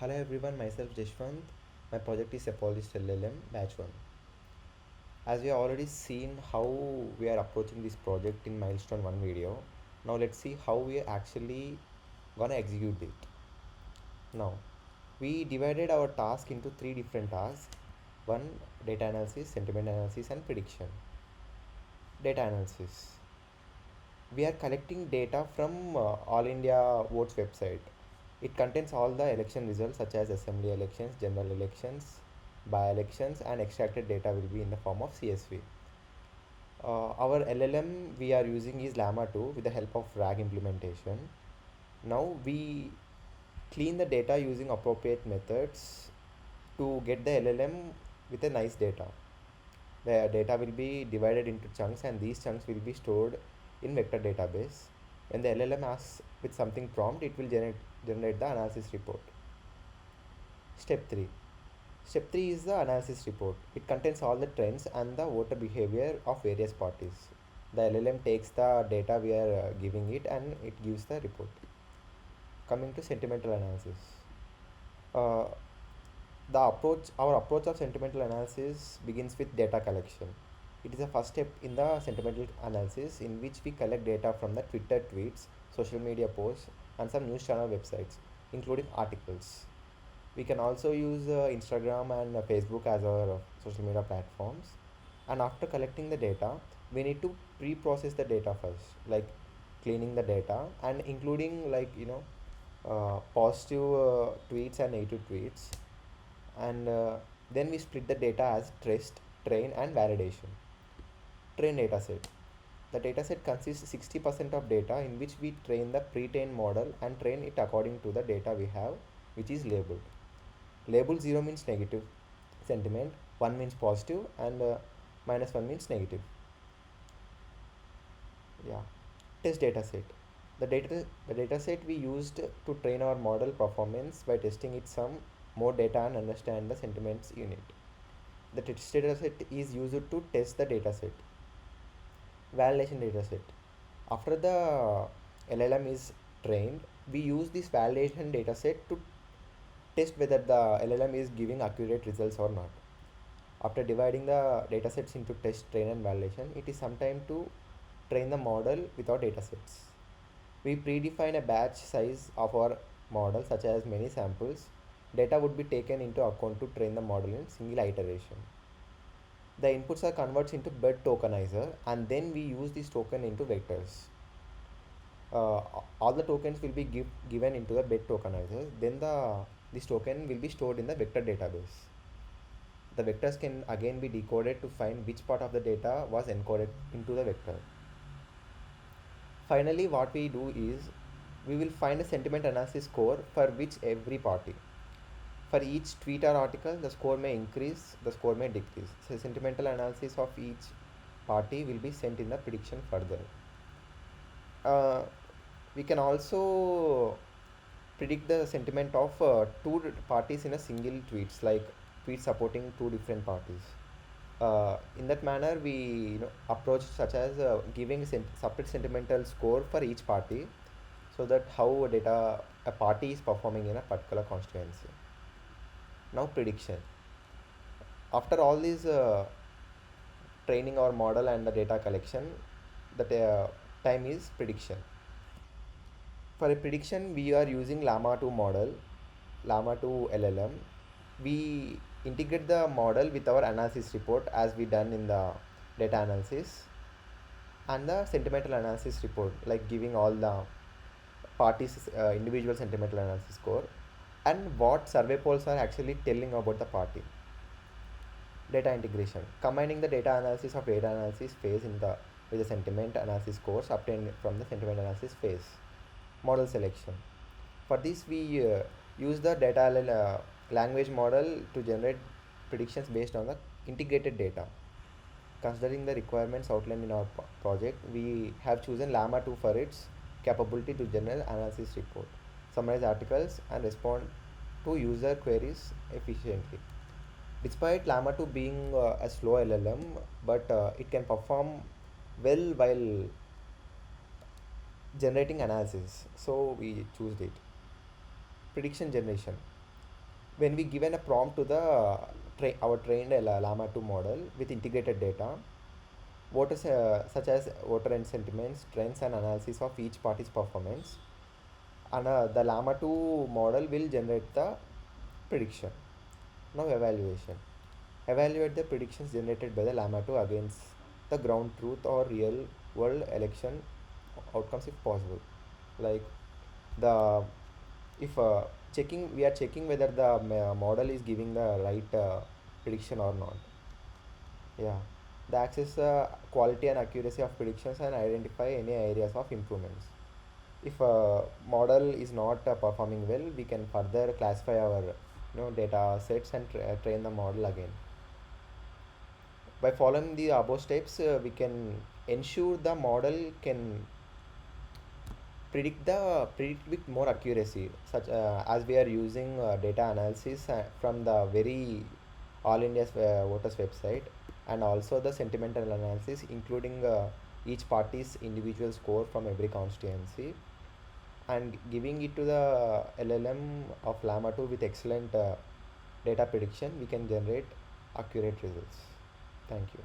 Hello everyone, myself Jashwant. My project is Psephologist LLM batch 1. As we have already seen how we are approaching this project in Milestone 1 video, now let's see how we are actually gonna execute it. Now, we divided our task into three different tasks. One, data analysis, sentiment analysis and prediction. Data analysis. We are collecting data from All India Votes website. It contains all the election results such as assembly elections, general elections, by-elections, and extracted data will be in the form of CSV. Our LLM we are using is Llama 2 with the help of RAG implementation. Now we clean the data using appropriate methods to get the LLM with a nice data. The data will be divided into chunks and these chunks will be stored in vector database. When the LLM asks with something prompt, it will generate the analysis report. Step 3. Step 3 is the analysis report. It contains all the trends and the voter behavior of various parties. The LLM takes the data we are giving it and it gives the report. Coming to sentimental analysis. Uh, our approach of sentimental analysis begins with data collection. It is the first step in the sentimental analysis in which we collect data from the Twitter tweets, social media posts, and some news channel websites, including articles. We can also use Instagram and Facebook as our social media platforms. And after collecting the data, we need to pre-process the data first, like cleaning the data and including positive tweets and negative tweets. And then we split the data as test, train, and validation. Train dataset. The dataset consists 60% of data in which we train the pre-trained model and train it according to the data we have, which is labeled. Label 0 means negative sentiment, 1 means positive, and -1 means negative. Yeah. Test dataset. The dataset we used to train our model performance by testing it some more data and understand the sentiments unit. The test dataset is used to test the dataset. Validation dataset. After the LLM is trained, we use this validation dataset to test whether the LLM is giving accurate results or not. After dividing the datasets into test, train, and validation, it is some time to train the model with our datasets. We predefine a batch size of our model, such as many samples. Data would be taken into account to train the model in single iteration. The inputs are converted into bed tokenizer, and then we use this token into vectors. All the tokens will be given into the bed tokenizer. Then this token will be stored in the vector database. The vectors can again be decoded to find which part of the data was encoded into the vector. Finally, what we do is we will find a sentiment analysis score for which every party. For each tweet or article, the score may increase, the score may decrease. So, sentimental analysis of each party will be sent in the prediction further. We can also predict the sentiment of two parties in a single tweets, like tweets supporting two different parties. In that manner, we approach such as giving separate sentimental score for each party, so that how a party is performing in a particular constituency. Now prediction. After all these training our model and the data collection, the time is prediction. For a prediction, we are using Llama 2 model, Llama 2 LLM. We integrate the model with our analysis report as we done in the data analysis and the sentimental analysis report, like giving all the parties individual sentimental analysis score and what survey polls are actually telling about the party. Data integration, combining the data analysis of data analysis phase with the sentiment analysis scores obtained from the sentiment analysis phase. Model selection. For this, we use the language model to generate predictions based on the integrated data. Considering the requirements outlined in our project, we have chosen Llama 2 for its capability to generate analysis report, summarize articles, and respond to user queries efficiently. Despite Llama 2 being a slow LLM, but it can perform well while generating analysis, so we choose it. Prediction generation. When we given a prompt to the our trained llama 2 model with integrated data, voters such as voter and sentiments, trends and analysis of each party's performance, and the llama 2 model will generate the prediction. Now evaluation. Evaluate the predictions generated by the llama 2 against the ground truth or real world election outcomes if possible. Like the if checking we are checking whether the model is giving the right prediction or not. Yeah, the access quality and accuracy of predictions and identify any areas of improvements. If a model is not performing well, we can further classify our data sets and train the model again. By following the above steps, we can ensure the model can predict with more accuracy, such as we are using data analysis from the very all India's voters website, and also the sentimental analysis including each party's individual score from every constituency, and giving it to the LLM of llama 2 with excellent data prediction, we can generate accurate results. Thank you.